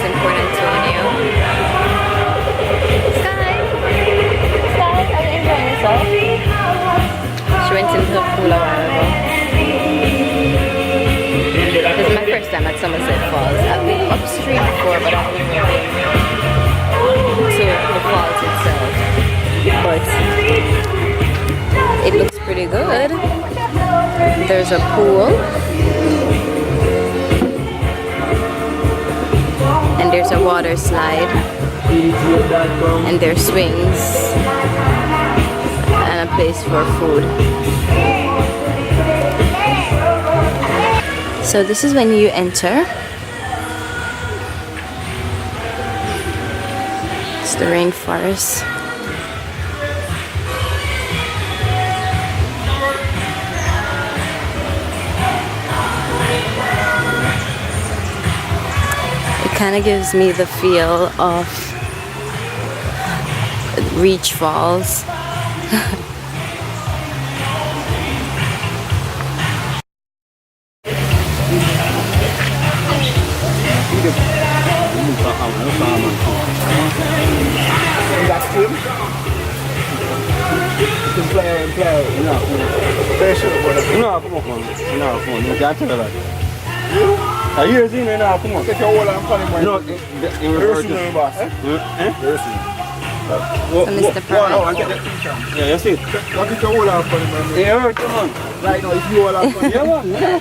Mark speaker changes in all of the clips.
Speaker 1: in Port Antonio. Sky! Sky, are you enjoying yourself? She went into the pool a while ago. This is my first time at Somerset Falls. I've been upstream before, but I've never been to the falls itself. But it looks pretty good. There's a pool. And there's a water slide. And there's swings. And a place for food. So this is when you enter. It's the rainforest. It kind of gives me the feel of Reach Falls.
Speaker 2: Are you using it now? Come on. Take your wall and call him. No, in reverse.
Speaker 1: So Mr. Pearl.
Speaker 2: Yeah, you see it.
Speaker 3: What is your wall and call him?
Speaker 2: Yeah, come on.
Speaker 3: Right now, if you wall and call him.
Speaker 2: Yeah, man.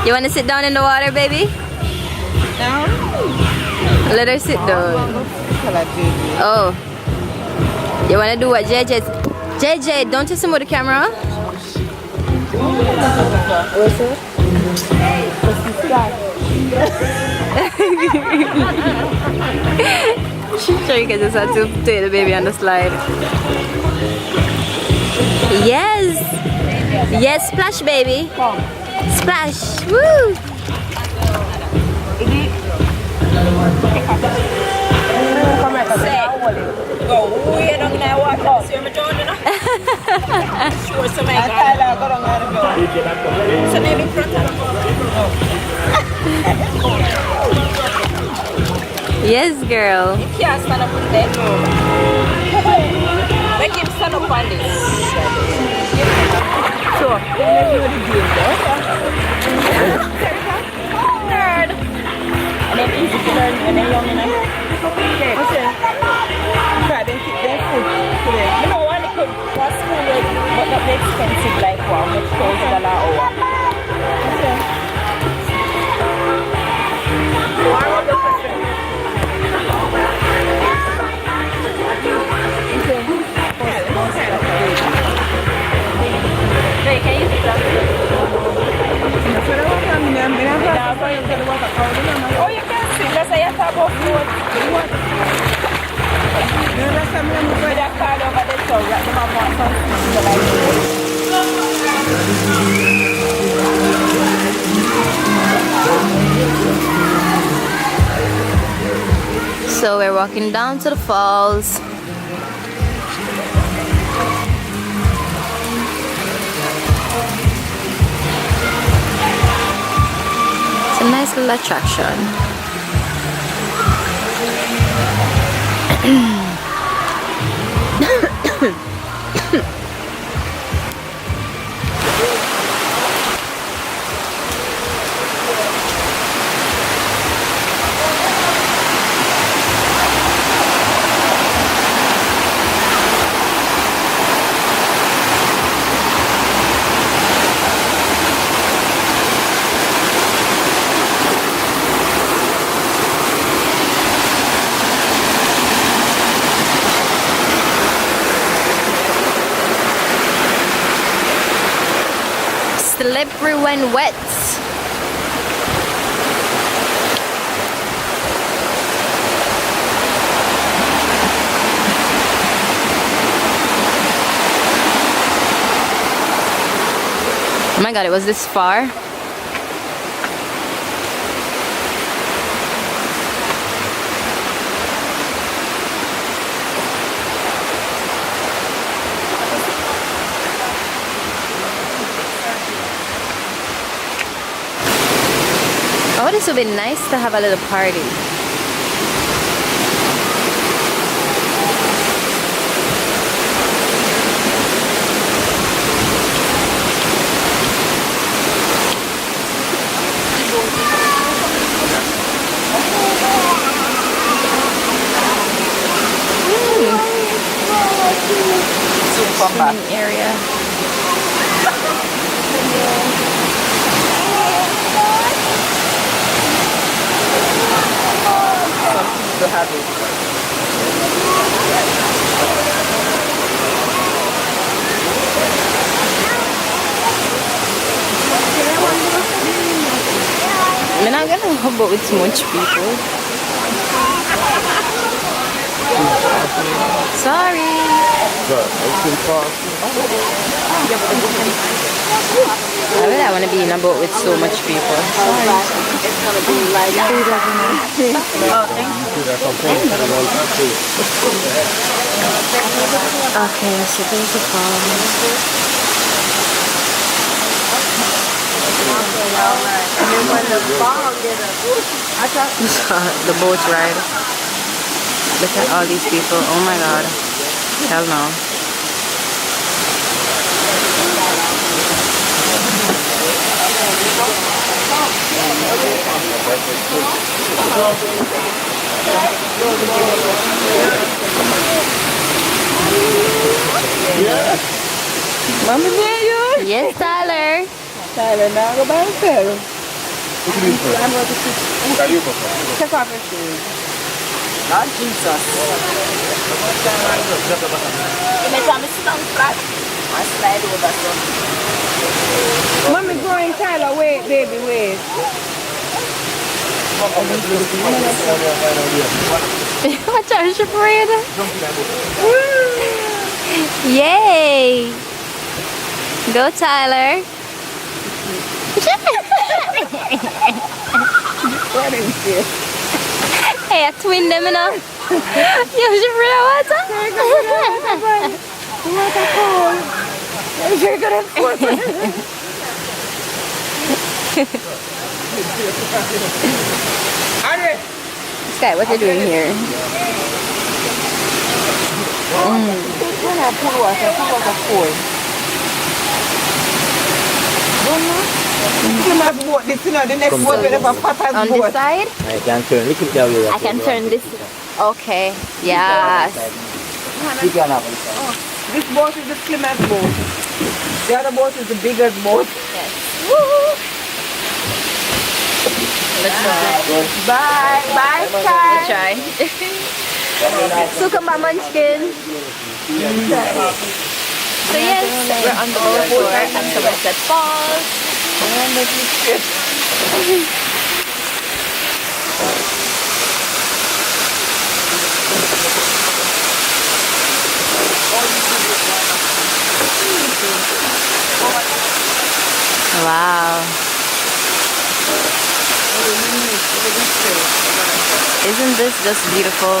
Speaker 1: You want to sit down in the water, baby?
Speaker 4: No.
Speaker 1: Let her sit down. Oh. You want to do what JJ? JJ, don't you move the camera? Sure, you can just have to take the baby on the slide. Yes. Yes, splash, baby. Splash. Woo.
Speaker 4: Go way down there, water. See what I'm doing, sure, so my God. So maybe front
Speaker 1: Yes, girl.
Speaker 4: You can't stand up with that. Make him stand up on this. So, let me know the game there. Nerd. And then easy to learn when they're young enough. Okay. Try to keep their food today. You know what? They could was school with, but not the expensive like one with $1,000 an hour. Okay. Warm up the pressure. Wait, can you sit down? Oh, you can sit. Let's say you talk about food. With that card over the top, right? They might want some
Speaker 1: So we're walking down to the falls. It's a nice little attraction. slippery when wet. Oh my god, it was this far. Oh, this would be nice to have a little party. Swimming area.
Speaker 2: To have it.
Speaker 1: I'm not gonna hobble with too much people. Sorry. Why would I want to be in a boat with so much people? Sorry.
Speaker 4: It's gonna be like
Speaker 1: Okay, so there's a fall.
Speaker 4: and then when the ball get up,
Speaker 1: The boat ride. Look at all these people. Oh my god. Hell no.
Speaker 4: Mama near you?
Speaker 1: Yes, Tyler.
Speaker 4: Tyler, now go by himself. I'm going to take off his shoes.
Speaker 2: Not Jesus.
Speaker 4: Next time I sit down flat, I slide over so. Mommy growing Tyler, wait, baby, wait.
Speaker 1: Watch out, she afraid. Yay! Go, Tyler. Hey, I twin them enough. You should bring out Sky, what you doing here?
Speaker 4: The next one,
Speaker 1: On this side?
Speaker 3: I can turn. Look at you.
Speaker 1: I can turn this. Okay. Yes.
Speaker 4: This boat is the slimmest boat. The other boat is the biggest boat.
Speaker 1: Woo! Let's try.
Speaker 4: Bye. Bye,
Speaker 1: Let's
Speaker 4: Sky.
Speaker 1: try. Sukamba munchkin. So yes, we're on the boat tour at Somerset Falls. Wow. Isn't this just beautiful?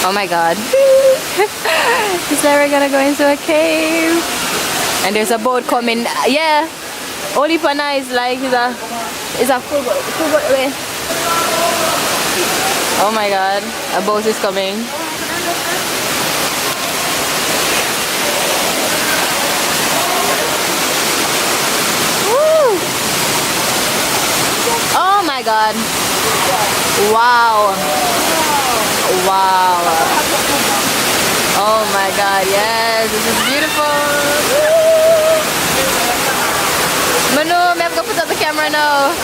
Speaker 1: Oh my god. Is that we're gonna go into a cave? And there's a boat coming. Yeah. Only Pana is like is a full boat away. Oh my god. A boat is coming. Woo! Oh my god. Wow. Wow. Oh my god, yes, this is beautiful. never know.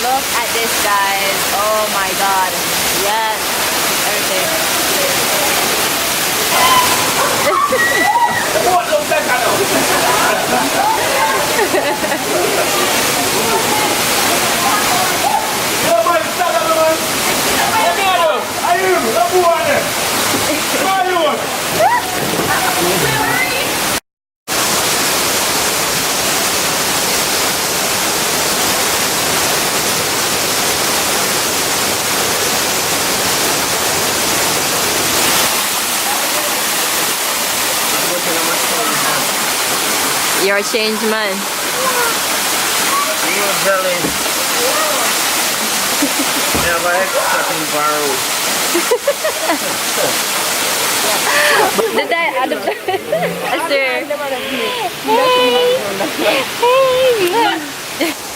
Speaker 1: Look at this, guys. Oh my god. Yes. Everything. You're a changed man.
Speaker 2: You're jelly. Never expecting borrow.
Speaker 1: Did I add it? Hey! Hey!